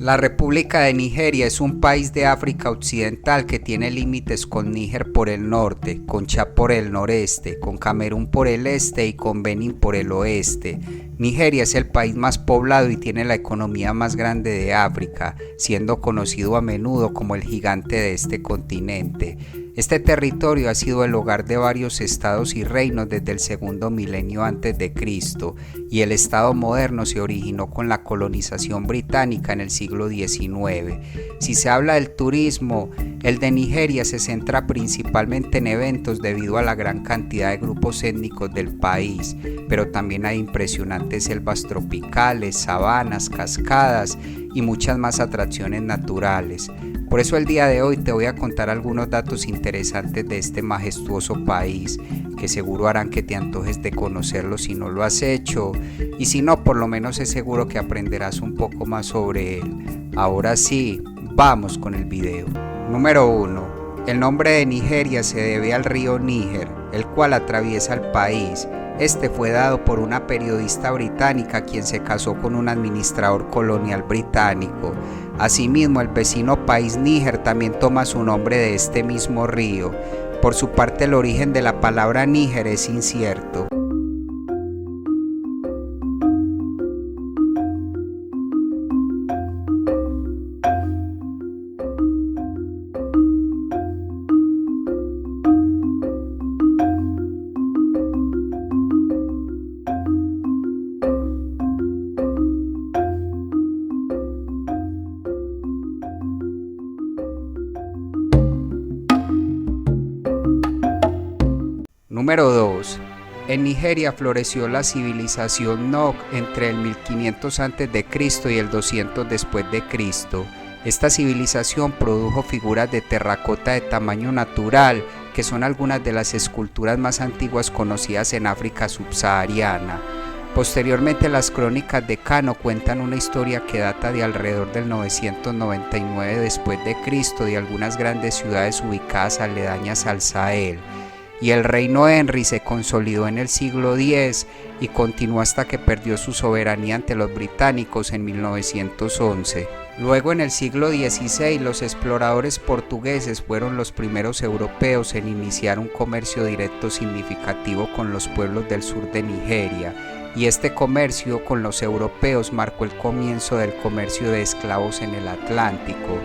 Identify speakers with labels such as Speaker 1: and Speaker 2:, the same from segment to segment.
Speaker 1: La República de Nigeria es un país de África Occidental que tiene límites con Níger por el norte, con Chad por el noreste, con Camerún por el este y con Benín por el oeste. Nigeria es el país más poblado y tiene la economía más grande de África, siendo conocido a menudo como el gigante de este continente. Este territorio ha sido el hogar de varios estados y reinos desde el segundo milenio antes de Cristo, y el estado moderno se originó con la colonización británica en el siglo XIX. Si se habla del turismo, el de Nigeria se centra principalmente en eventos debido a la gran cantidad de grupos étnicos del país, pero también hay impresionantes selvas tropicales, sabanas, cascadas y muchas más atracciones naturales. Por eso el día de hoy te voy a contar algunos datos interesantes de este majestuoso país, que seguro harán que te antojes de conocerlo si no lo has hecho, y si no, por lo menos es seguro que aprenderás un poco más sobre él. Ahora sí, vamos con el video. Número 1. El nombre de Nigeria se debe al río Níger, el cual atraviesa el país. Este fue dado por una periodista británica quien se casó con un administrador colonial británico. Asimismo, el vecino país Níger también toma su nombre de este mismo río. Por su parte, el origen de la palabra Níger es incierto. Número 2. En Nigeria floreció la civilización Nok entre el 1500 a.C. y el 200 después de Cristo. Esta civilización produjo figuras de terracota de tamaño natural, que son algunas de las esculturas más antiguas conocidas en África subsahariana. Posteriormente, las crónicas de Kano cuentan una historia que data de alrededor del 999 después de Cristo de algunas grandes ciudades ubicadas aledañas al Sahel. Y el reino Henry se consolidó en el siglo X y continuó hasta que perdió su soberanía ante los británicos en 1911. Luego, en el siglo XVI, los exploradores portugueses fueron los primeros europeos en iniciar un comercio directo significativo con los pueblos del sur de Nigeria, y este comercio con los europeos marcó el comienzo del comercio de esclavos en el Atlántico.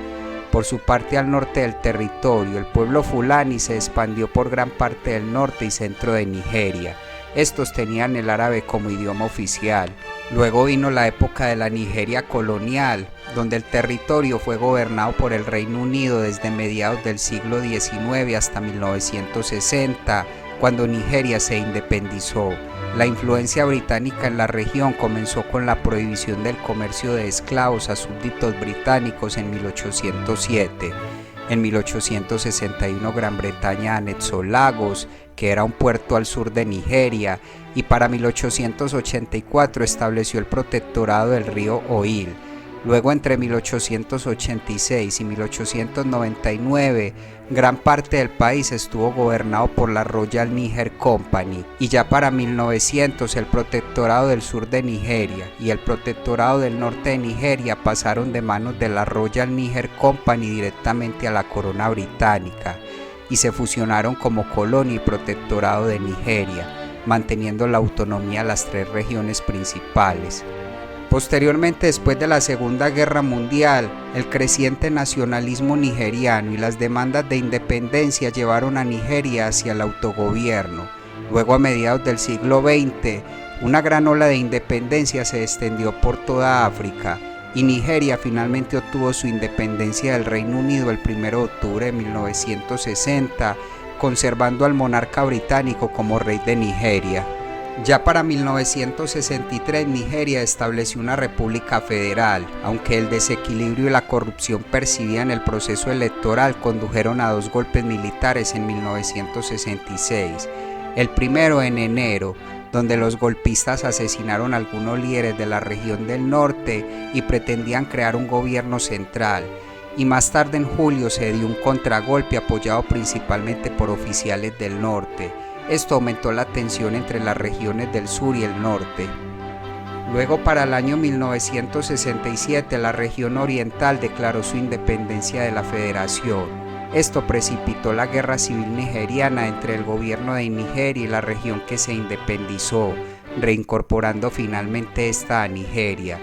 Speaker 1: Por su parte, al norte del territorio, el pueblo fulani se expandió por gran parte del norte y centro de Nigeria. Estos tenían el árabe como idioma oficial. Luego vino la época de la Nigeria colonial, donde el territorio fue gobernado por el Reino Unido desde mediados del siglo XIX hasta 1960, cuando Nigeria se independizó. La influencia británica en la región comenzó con la prohibición del comercio de esclavos a súbditos británicos en 1807. En 1861 Gran Bretaña anexó Lagos, que era un puerto al sur de Nigeria, y para 1884 estableció el protectorado del río Oil. Luego, entre 1886 y 1899, gran parte del país estuvo gobernado por la Royal Niger Company, y ya para 1900 el protectorado del sur de Nigeria y el protectorado del norte de Nigeria pasaron de manos de la Royal Niger Company directamente a la corona británica, y se fusionaron como colonia y protectorado de Nigeria, manteniendo la autonomía de las tres regiones principales. Posteriormente, después de la Segunda Guerra Mundial, el creciente nacionalismo nigeriano y las demandas de independencia llevaron a Nigeria hacia el autogobierno. Luego, a mediados del siglo XX, una gran ola de independencia se extendió por toda África, y Nigeria finalmente obtuvo su independencia del Reino Unido el 1 de octubre de 1960, conservando al monarca británico como rey de Nigeria. Ya para 1963 Nigeria estableció una república federal, aunque el desequilibrio y la corrupción percibida en el proceso electoral condujeron a dos golpes militares en 1966. El primero en enero, donde los golpistas asesinaron a algunos líderes de la región del norte y pretendían crear un gobierno central. Y más tarde, en julio, se dio un contragolpe apoyado principalmente por oficiales del norte. Esto aumentó la tensión entre las regiones del sur y el norte. Luego, para el año 1967, la región oriental declaró su independencia de la federación. Esto precipitó la guerra civil nigeriana entre el gobierno de Nigeria y la región que se independizó, reincorporando finalmente esta a Nigeria.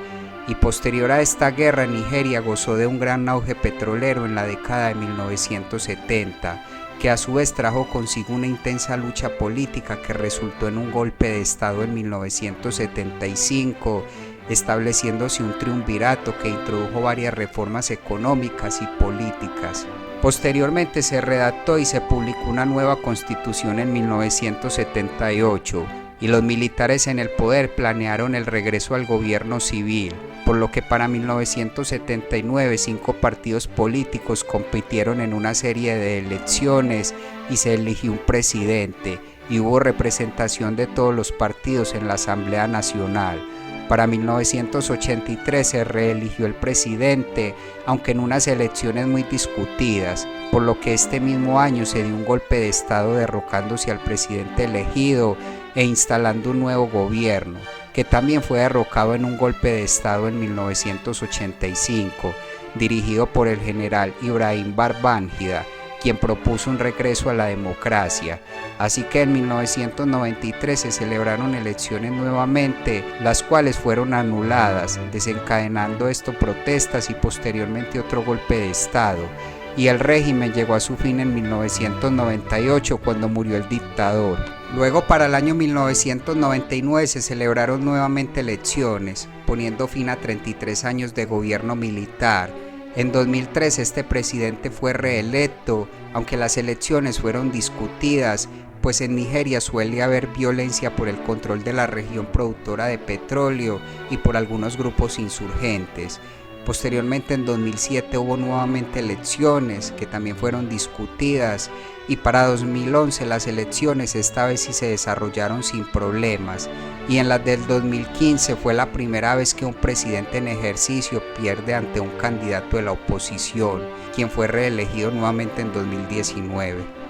Speaker 1: Y posterior a esta guerra, Nigeria gozó de un gran auge petrolero en la década de 1970, que a su vez trajo consigo una intensa lucha política que resultó en un golpe de Estado en 1975, estableciéndose un triunvirato que introdujo varias reformas económicas y políticas. Posteriormente se redactó y se publicó una nueva constitución en 1978, y los militares en el poder planearon el regreso al gobierno civil, por lo que para 1979 5 partidos políticos compitieron en una serie de elecciones y se eligió un presidente, y hubo representación de todos los partidos en la Asamblea Nacional. Para 1983 se reeligió el presidente, aunque en unas elecciones muy discutidas, por lo que este mismo año se dio un golpe de Estado derrocándose al presidente elegido e instalando un nuevo gobierno, que también fue derrocado en un golpe de Estado en 1985, dirigido por el general Ibrahim Babangida, quien propuso un regreso a la democracia. Así que en 1993 se celebraron elecciones nuevamente, las cuales fueron anuladas, desencadenando esto protestas y posteriormente otro golpe de Estado, y el régimen llegó a su fin en 1998 cuando murió el dictador. Luego, para el año 1999 se celebraron nuevamente elecciones, poniendo fin a 33 años de gobierno militar. En 2003 este presidente fue reelecto, aunque las elecciones fueron discutidas, pues en Nigeria suele haber violencia por el control de la región productora de petróleo y por algunos grupos insurgentes. Posteriormente, en 2007 hubo nuevamente elecciones que también fueron discutidas, y para 2011 las elecciones esta vez sí se desarrollaron sin problemas, y en las del 2015 fue la primera vez que un presidente en ejercicio pierde ante un candidato de la oposición, quien fue reelegido nuevamente en 2019.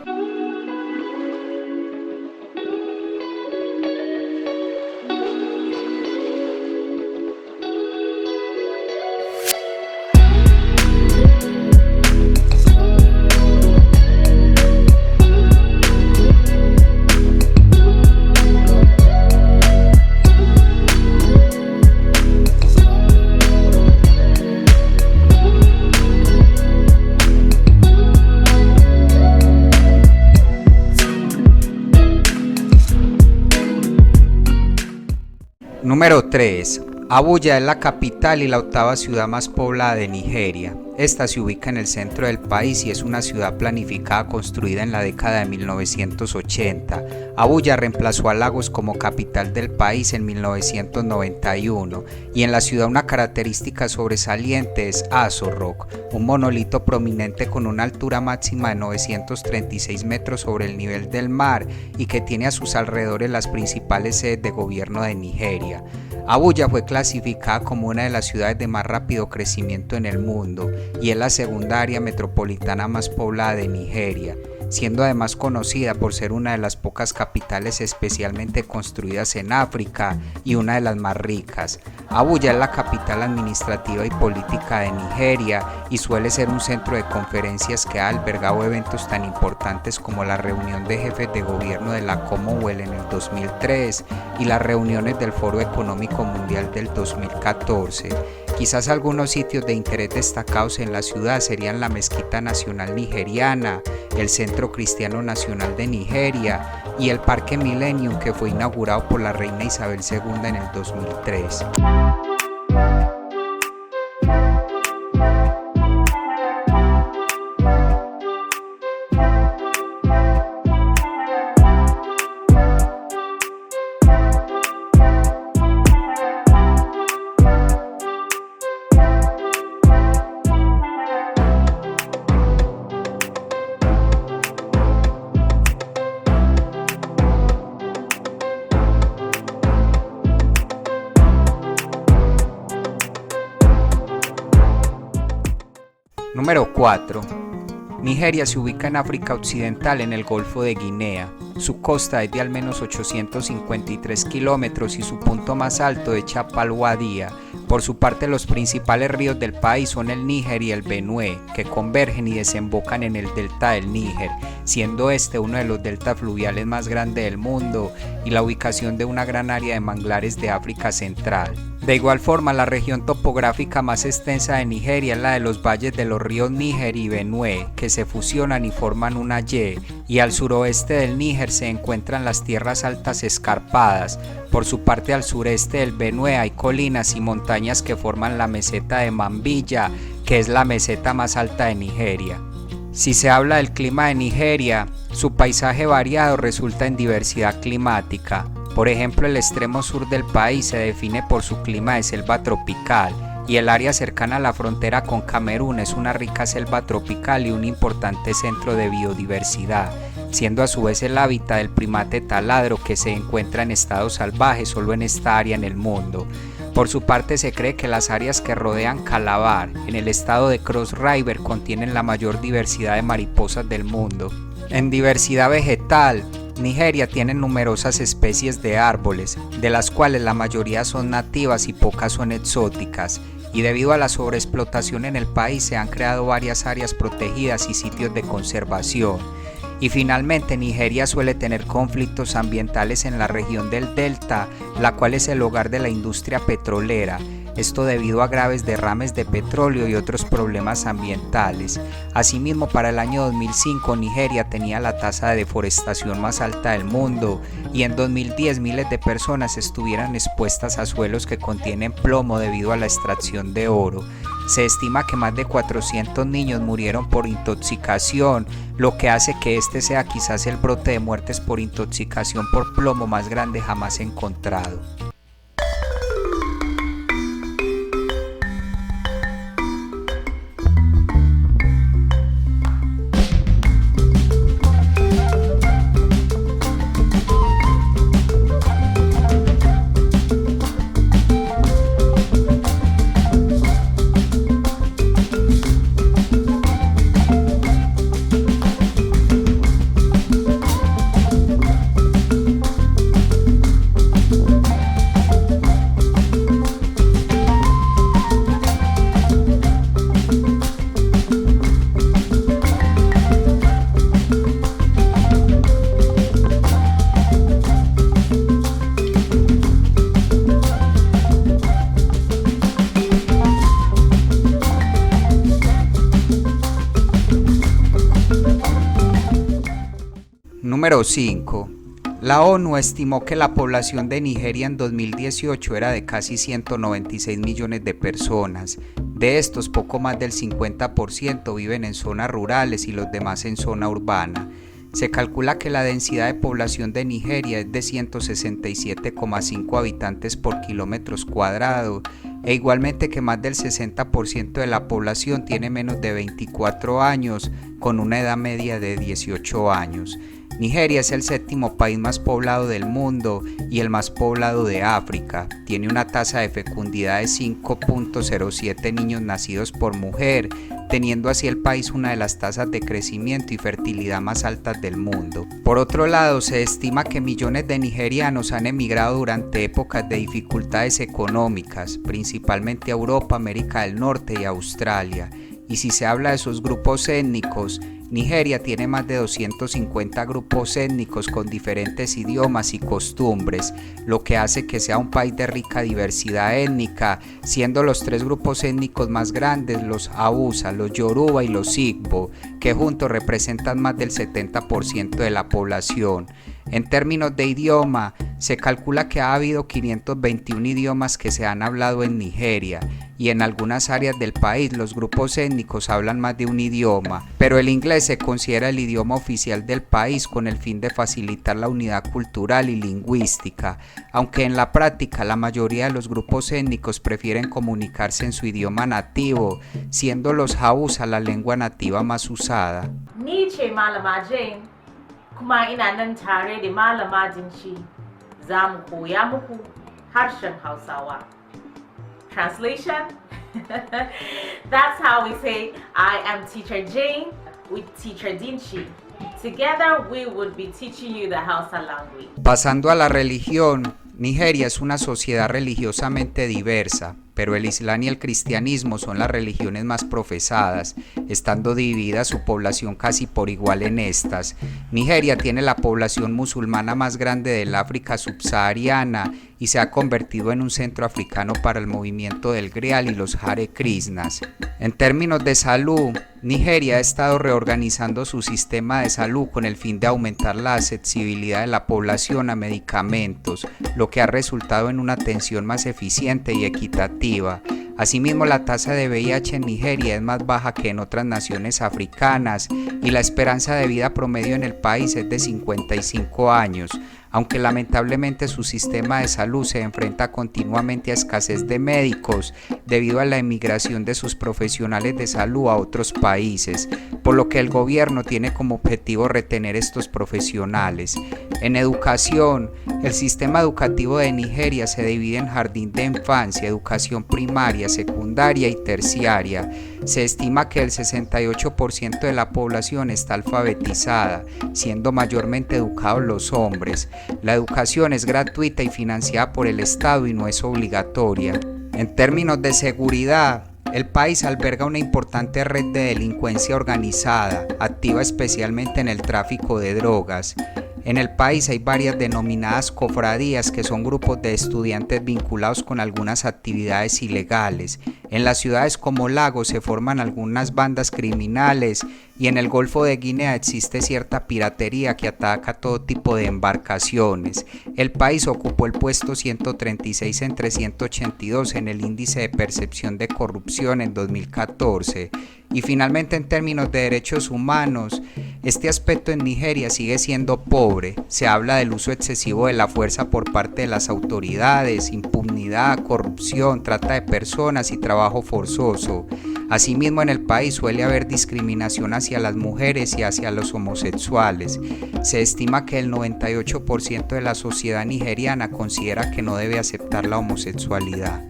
Speaker 1: Número 3. Abuya es la capital y la octava ciudad más poblada de Nigeria. Esta se ubica en el centro del país y es una ciudad planificada construida en la década de 1980. Abuya reemplazó a Lagos como capital del país en 1991, y en la ciudad una característica sobresaliente es Aso Rock, un monolito prominente con una altura máxima de 936 metros sobre el nivel del mar y que tiene a sus alrededores las principales sedes de gobierno de Nigeria. Abuya fue clasificada como una de las ciudades de más rápido crecimiento en el mundo y es la segunda área metropolitana más poblada de Nigeria, siendo además conocida por ser una de las pocas capitales especialmente construidas en África y una de las más ricas. Abuya es la capital administrativa y política de Nigeria y suele ser un centro de conferencias que ha albergado eventos tan importantes como la reunión de jefes de gobierno de la Commonwealth en el 2003 y las reuniones del Foro Económico Mundial del 2014. Quizás algunos sitios de interés destacados en la ciudad serían la Mezquita Nacional Nigeriana, el Centro Cristiano Nacional de Nigeria y el Parque Millennium, que fue inaugurado por la reina Isabel II en el 2003. Número 4. Nigeria se ubica en África Occidental en el Golfo de Guinea. Su costa es de al menos 853 kilómetros y su punto más alto es Chapalwadía. Por su parte, los principales ríos del país son el Níger y el Benue, que convergen y desembocan en el delta del Níger, siendo este uno de los deltas fluviales más grandes del mundo y la ubicación de una gran área de manglares de África Central. De igual forma, la región topográfica más extensa de Nigeria es la de los valles de los ríos Níger y Benue, que se fusionan y forman una y al suroeste del Níger se encuentran las tierras altas escarpadas. Por su parte, al sureste del Benue hay colinas y montañas que forman la meseta de Mambilla, que es la meseta más alta de Nigeria. Si se habla del clima de Nigeria, su paisaje variado resulta en diversidad climática. Por ejemplo, el extremo sur del país se define por su clima de selva tropical y el área cercana a la frontera con Camerún es una rica selva tropical y un importante centro de biodiversidad, siendo a su vez el hábitat del primate taladro que se encuentra en estado salvaje solo en esta área en el mundo. Por su parte, se cree que las áreas que rodean Calabar, en el estado de Cross River, contienen la mayor diversidad de mariposas del mundo. En diversidad vegetal, Nigeria tiene numerosas especies de árboles, de las cuales la mayoría son nativas y pocas son exóticas, y debido a la sobreexplotación en el país se han creado varias áreas protegidas y sitios de conservación. Y finalmente, Nigeria suele tener conflictos ambientales en la región del Delta, la cual es el hogar de la industria petrolera, esto debido a graves derrames de petróleo y otros problemas ambientales. Asimismo, para el año 2005, Nigeria tenía la tasa de deforestación más alta del mundo y en 2010 miles de personas estuvieran expuestas a suelos que contienen plomo debido a la extracción de oro. Se estima que más de 400 niños murieron por intoxicación, lo que hace que este sea quizás el brote de muertes por intoxicación por plomo más grande jamás encontrado. Número 5. La ONU estimó que la población de Nigeria en 2018 era de casi 196 millones de personas. De estos, poco más del 50% viven en zonas rurales y los demás en zona urbana. Se calcula que la densidad de población de Nigeria es de 167,5 habitantes por kilómetros cuadrados e igualmente que más del 60% de la población tiene menos de 24 años con una edad media de 18 años. Nigeria es el séptimo país más poblado del mundo y el más poblado de África. Tiene una tasa de fecundidad de 5.07 niños nacidos por mujer, teniendo así el país una de las tasas de crecimiento y fertilidad más altas del mundo. Por otro lado, se estima que millones de nigerianos han emigrado durante épocas de dificultades económicas, principalmente a Europa, América del Norte y Australia. Y si se habla de esos grupos étnicos, Nigeria tiene más de 250 grupos étnicos con diferentes idiomas y costumbres, lo que hace que sea un país de rica diversidad étnica, siendo los tres grupos étnicos más grandes los Hausa, los Yoruba y los Igbo, que juntos representan más del 70% de la población. En términos de idioma, se calcula que ha habido 521 idiomas que se han hablado en Nigeria, y en algunas áreas del país los grupos étnicos hablan más de un idioma, pero el inglés se considera el idioma oficial del país con el fin de facilitar la unidad cultural y lingüística, aunque en la práctica la mayoría de los grupos étnicos prefieren comunicarse en su idioma nativo, siendo los Hausa la lengua nativa más usada.
Speaker 2: Kuma ina nan tare da malama Jinshi za mu koya muku harshen Hausawa. Translation? That's how we say I am Teacher Jane. with teacher Dinchi. Together we would be teaching you the Hausa language.
Speaker 1: Pasando a la religión, Nigeria es una sociedad religiosamente diversa, pero el Islam y el cristianismo son las religiones más profesadas, estando dividida su población casi por igual en estas. Nigeria tiene la población musulmana más grande del África subsahariana y se ha convertido en un centro africano para el movimiento del Grial y los Hare Krishnas. En términos de salud, Nigeria ha estado reorganizando su sistema de salud con el fin de aumentar la accesibilidad de la población a medicamentos, lo que ha resultado en una atención más eficiente y equitativa. Asimismo, la tasa de VIH en Nigeria es más baja que en otras naciones africanas y la esperanza de vida promedio en el país es de 55 años, aunque lamentablemente su sistema de salud se enfrenta continuamente a escasez de médicos debido a la emigración de sus profesionales de salud a otros países, por lo que el gobierno tiene como objetivo retener estos profesionales. En educación, el sistema educativo de Nigeria se divide en jardín de infancia, educación primaria, secundaria y terciaria. Se estima que el 68% de la población está alfabetizada, siendo mayormente educados los hombres. La educación es gratuita y financiada por el Estado y no es obligatoria. En términos de seguridad, el país alberga una importante red de delincuencia organizada, activa especialmente en el tráfico de drogas. En el país hay varias denominadas cofradías que son grupos de estudiantes vinculados con algunas actividades ilegales. En las ciudades como Lagos se forman algunas bandas criminales y en el Golfo de Guinea existe cierta piratería que ataca todo tipo de embarcaciones. El país ocupó el puesto 136 entre 182 en el índice de percepción de corrupción en 2014. Y finalmente, en términos de derechos humanos, este aspecto en Nigeria sigue siendo pobre. Se habla del uso excesivo de la fuerza por parte de las autoridades, impunidad, corrupción, trata de personas y trabajo forzoso. Asimismo, en el país suele haber discriminación hacia las mujeres y hacia los homosexuales. Se estima que el 98% de la sociedad nigeriana considera que no debe aceptar la homosexualidad.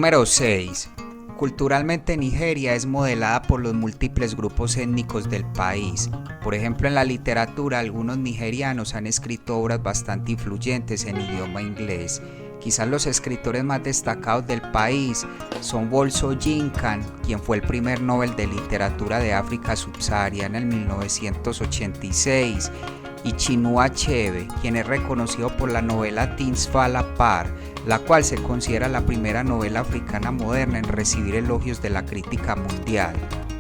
Speaker 1: Número 6. Culturalmente Nigeria es modelada por los múltiples grupos étnicos del país. Por ejemplo, en la literatura, algunos nigerianos han escrito obras bastante influyentes en idioma inglés. Quizás los escritores más destacados del país son Bolso Jinkan, quien fue el primer Nobel de Literatura de África subsahariana en 1986, y Chinua Achebe, quien es reconocido por la novela Things Fall Apart, la cual se considera la primera novela africana moderna en recibir elogios de la crítica mundial.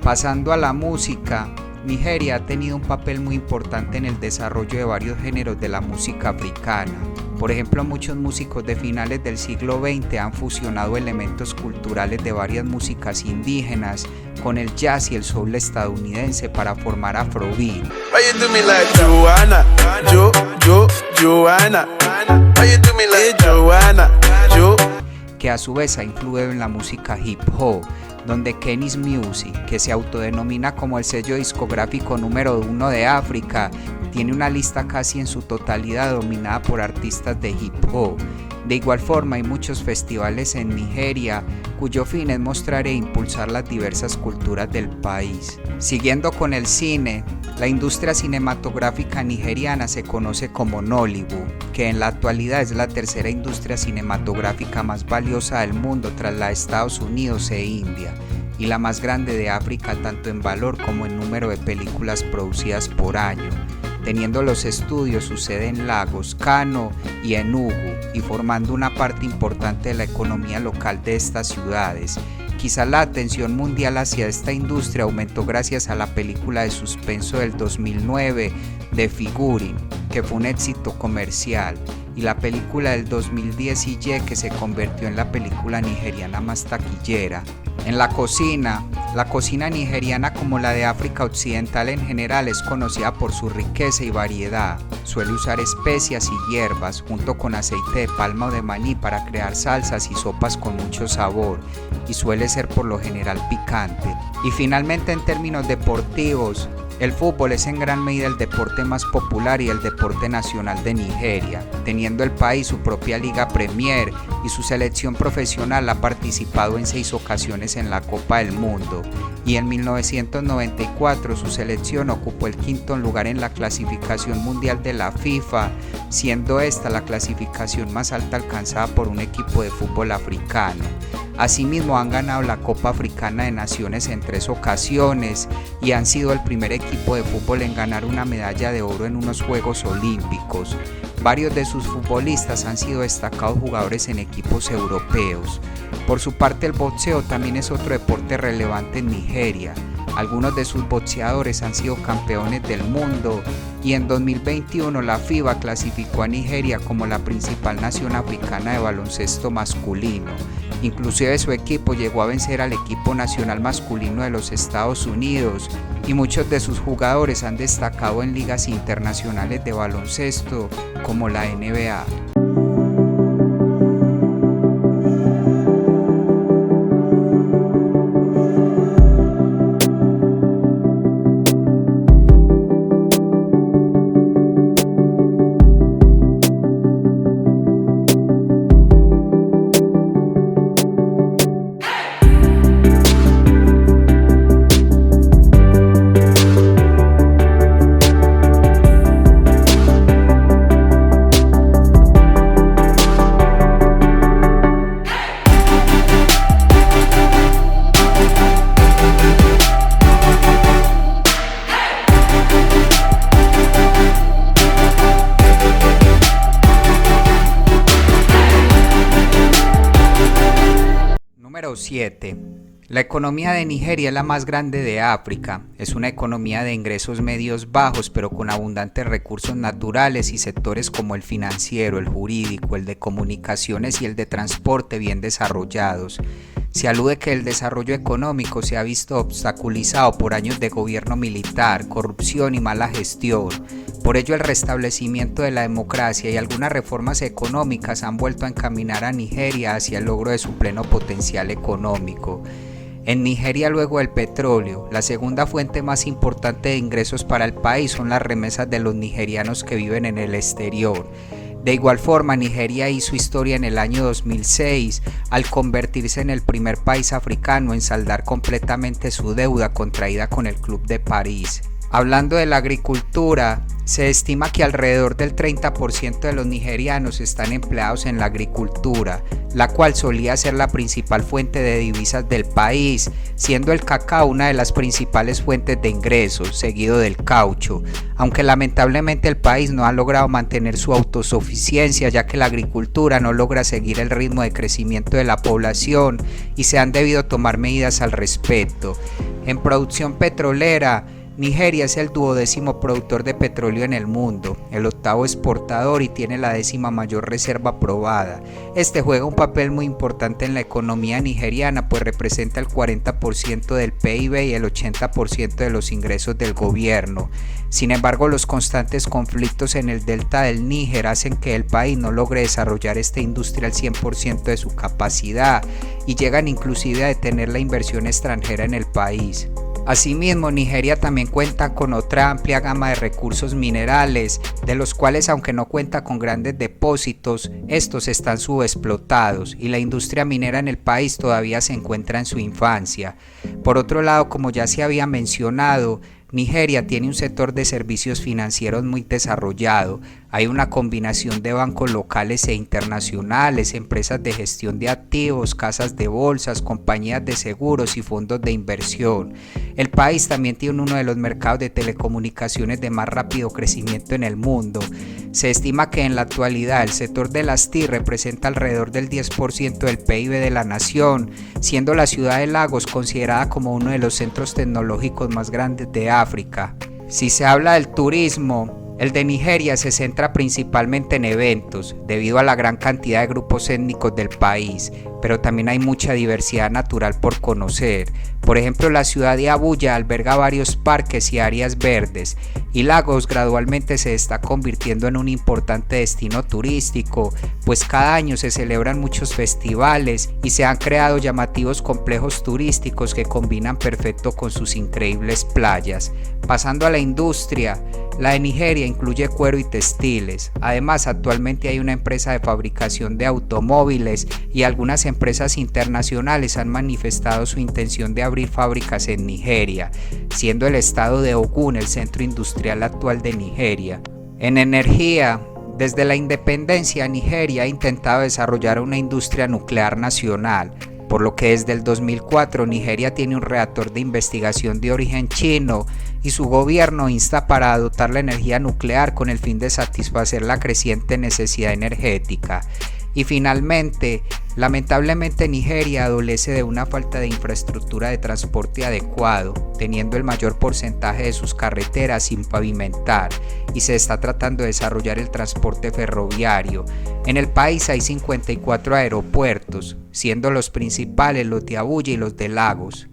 Speaker 1: Pasando a la música, Nigeria ha tenido un papel muy importante en el desarrollo de varios géneros de la música africana. Por ejemplo, muchos músicos de finales del siglo XX han fusionado elementos culturales de varias músicas indígenas con el jazz y el soul estadounidense para formar Afrobeat. Que a su vez ha influido en la música hip hop, donde Kenny's Music, que se autodenomina como el sello discográfico número 1 de África, tiene una lista casi en su totalidad dominada por artistas de hip hop. De igual forma, hay muchos festivales en Nigeria cuyo fin es mostrar e impulsar las diversas culturas del país. Siguiendo con el cine, la industria cinematográfica nigeriana se conoce como Nollywood, que en la actualidad es la tercera industria cinematográfica más valiosa del mundo tras la de Estados Unidos e India, y la más grande de África tanto en valor como en número de películas producidas por año. teniendo los estudios su sede en Lagos, Kano y Enugu, y formando una parte importante de la economía local de estas ciudades. Quizá la atención mundial hacia esta industria aumentó gracias a la película de suspenso del 2009 The Figuring, que fue un éxito comercial, y la película del 2010 Iye, que se convirtió en la película nigeriana más taquillera. En la cocina nigeriana, como la de África Occidental en general, es conocida por su riqueza y variedad. Suele usar especias y hierbas junto con aceite de palma o de maní para crear salsas y sopas con mucho sabor, y suele ser por lo general picante. Y finalmente, en términos deportivos, el fútbol es en gran medida el deporte más popular y el deporte nacional de Nigeria, teniendo el país su propia Liga Premier, y su selección profesional ha participado en 6 ocasiones en la Copa del Mundo, y en 1994 su selección ocupó el 5º lugar en la clasificación mundial de la FIFA, siendo esta la clasificación más alta alcanzada por un equipo de fútbol africano. Asimismo, han ganado la Copa Africana de Naciones en 3 ocasiones y han sido el primer equipo de fútbol en ganar una medalla de oro en unos Juegos Olímpicos. Varios de sus futbolistas han sido destacados jugadores en equipos europeos. Por su parte, el boxeo también es otro deporte relevante en Nigeria. Algunos de sus boxeadores han sido campeones del mundo, y en 2021 la FIBA clasificó a Nigeria como la principal nación africana de baloncesto masculino. Inclusive su equipo llegó a vencer al equipo nacional masculino de los Estados Unidos, y muchos de sus jugadores han destacado en ligas internacionales de baloncesto como la NBA. Número 7. La economía de Nigeria es la más grande de África. Es una economía de ingresos medios bajos, pero con abundantes recursos naturales y sectores como el financiero, el jurídico, el de comunicaciones y el de transporte bien desarrollados. Se alude que el desarrollo económico se ha visto obstaculizado por años de gobierno militar, corrupción y mala gestión. Por ello, el restablecimiento de la democracia y algunas reformas económicas han vuelto a encaminar a Nigeria hacia el logro de su pleno potencial económico. En Nigeria, luego del petróleo, la segunda fuente más importante de ingresos para el país son las remesas de los nigerianos que viven en el exterior. De igual forma, Nigeria hizo historia en el año 2006 al convertirse en el primer país africano en saldar completamente su deuda contraída con el Club de París. Hablando de la agricultura, se estima que alrededor del 30% de los nigerianos están empleados en la agricultura, la cual solía ser la principal fuente de divisas del país, siendo el cacao una de las principales fuentes de ingresos, seguido del caucho, aunque lamentablemente el país no ha logrado mantener su autosuficiencia, ya que la agricultura no logra seguir el ritmo de crecimiento de la población y se han debido tomar medidas al respecto. En producción petrolera, Nigeria es el 12º productor de petróleo en el mundo, el 8º exportador y tiene la 10ª mayor reserva probada. Este juega un papel muy importante en la economía nigeriana, pues representa el 40% del PIB y el 80% de los ingresos del gobierno. Sin embargo, los constantes conflictos en el delta del Níger hacen que el país no logre desarrollar esta industria al 100% de su capacidad y llegan inclusive a detener la inversión extranjera en el país. Asimismo, Nigeria también cuenta con otra amplia gama de recursos minerales, de los cuales, aunque no cuenta con grandes depósitos, estos están subexplotados y la industria minera en el país todavía se encuentra en su infancia. Por otro lado, como ya se había mencionado, Nigeria tiene un sector de servicios financieros muy desarrollado. Hay una combinación de bancos locales e internacionales, empresas de gestión de activos, casas de bolsas, compañías de seguros y fondos de inversión. El país también tiene uno de los mercados de telecomunicaciones de más rápido crecimiento en el mundo. Se estima que en la actualidad el sector de las TIC representa alrededor del 10% del PIB de la nación, siendo la ciudad de Lagos considerada como uno de los centros tecnológicos más grandes de África. Si se habla del turismo, el de Nigeria se centra principalmente en eventos, debido a la gran cantidad de grupos étnicos del país, pero también hay mucha diversidad natural por conocer. Por ejemplo, la ciudad de Abuya alberga varios parques y áreas verdes, y Lagos gradualmente se está convirtiendo en un importante destino turístico, pues cada año se celebran muchos festivales y se han creado llamativos complejos turísticos que combinan perfecto con sus increíbles playas. Pasando a la industria, la de Nigeria incluye cuero y textiles. Además, actualmente hay una empresa de fabricación de automóviles y algunas empresas internacionales han manifestado su intención de abrir fábricas en Nigeria, siendo el estado de Ogun el centro industrial actual de Nigeria. En energía, desde la independencia, Nigeria ha intentado desarrollar una industria nuclear nacional, por lo que desde el 2004 Nigeria tiene un reactor de investigación de origen chino y su gobierno insta para adoptar la energía nuclear con el fin de satisfacer la creciente necesidad energética. Y finalmente, lamentablemente Nigeria adolece de una falta de infraestructura de transporte adecuado, teniendo el mayor porcentaje de sus carreteras sin pavimentar, y se está tratando de desarrollar el transporte ferroviario. En el país hay 54 aeropuertos, siendo los principales los de Abuya y los de Lagos.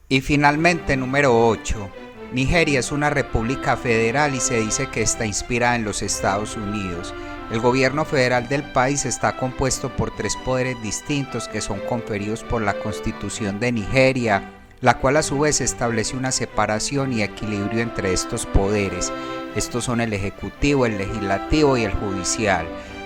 Speaker 1: Y finalmente, número 8. Nigeria es una república federal y se dice que está inspirada en los Estados Unidos. El gobierno federal del país está compuesto por 3 poderes distintos que son conferidos por la Constitución de Nigeria, la cual a su vez establece una separación y equilibrio entre estos poderes. Estos son el ejecutivo, el legislativo y el judicial.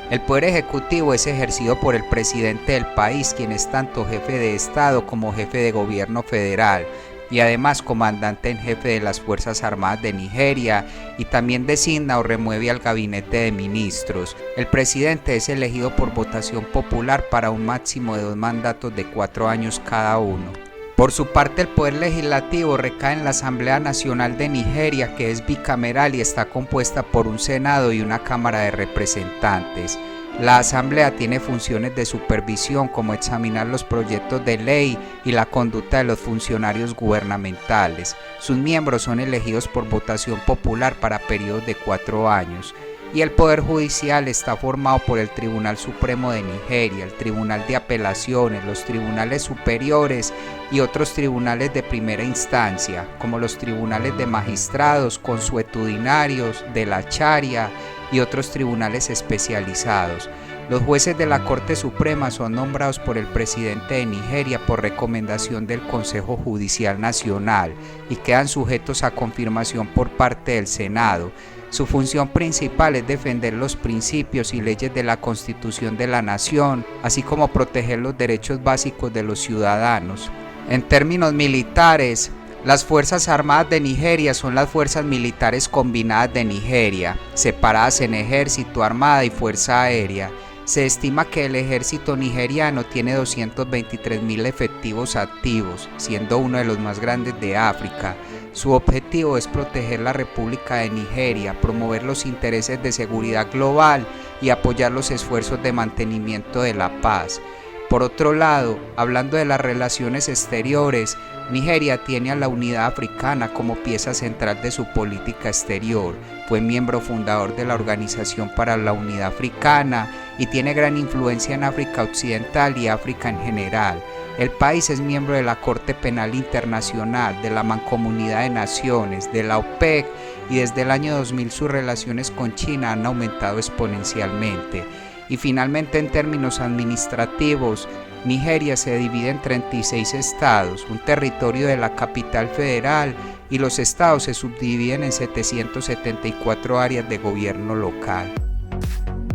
Speaker 1: El poder ejecutivo es ejercido por el presidente del país, quien es tanto jefe de Estado como jefe de gobierno federal, y además comandante en jefe de las Fuerzas Armadas de Nigeria, y también designa o remueve al gabinete de ministros. El presidente es elegido por votación popular para un máximo de 2 mandatos de 4 años cada uno. Por su parte, el poder legislativo recae en la Asamblea Nacional de Nigeria, que es bicameral y está compuesta por un Senado y una Cámara de Representantes. La Asamblea tiene funciones de supervisión como examinar los proyectos de ley y la conducta de los funcionarios gubernamentales. Sus miembros son elegidos por votación popular para periodos de 4 años. Y el Poder Judicial está formado por el Tribunal Supremo de Nigeria, el Tribunal de Apelaciones, los Tribunales Superiores y otros tribunales de primera instancia, como los Tribunales de Magistrados, Consuetudinarios, de la Charia y otros tribunales especializados. Los jueces de la Corte Suprema son nombrados por el presidente de Nigeria por recomendación del Consejo Judicial Nacional y quedan sujetos a confirmación por parte del Senado. Su función principal es defender los principios y leyes de la Constitución de la Nación, así como proteger los derechos básicos de los ciudadanos. En términos militares, las Fuerzas Armadas de Nigeria son las Fuerzas Militares Combinadas de Nigeria, separadas en Ejército, Armada y Fuerza Aérea. Se estima que el ejército nigeriano tiene 223.000 efectivos activos, siendo uno de los más grandes de África. Su objetivo es proteger la República de Nigeria, promover los intereses de seguridad global y apoyar los esfuerzos de mantenimiento de la paz. Por otro lado, hablando de las relaciones exteriores, Nigeria tiene a la unidad africana como pieza central de su política exterior, fue miembro fundador de la Organización para la Unidad Africana y tiene gran influencia en África Occidental y África en general. El país es miembro de la Corte Penal Internacional, de la Mancomunidad de Naciones, de la OPEC y desde el año 2000 sus relaciones con China han aumentado exponencialmente. Y finalmente, en términos administrativos, Nigeria se divide en 36 estados, un territorio de la capital federal, y los estados se subdividen en 774 áreas de gobierno local.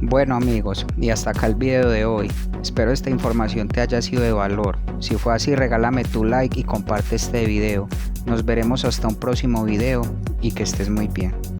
Speaker 1: Bueno amigos, y hasta acá el video de hoy. Espero esta información te haya sido de valor. Si fue así, regálame tu like y comparte este video. Nos veremos hasta un próximo video y que estés muy bien.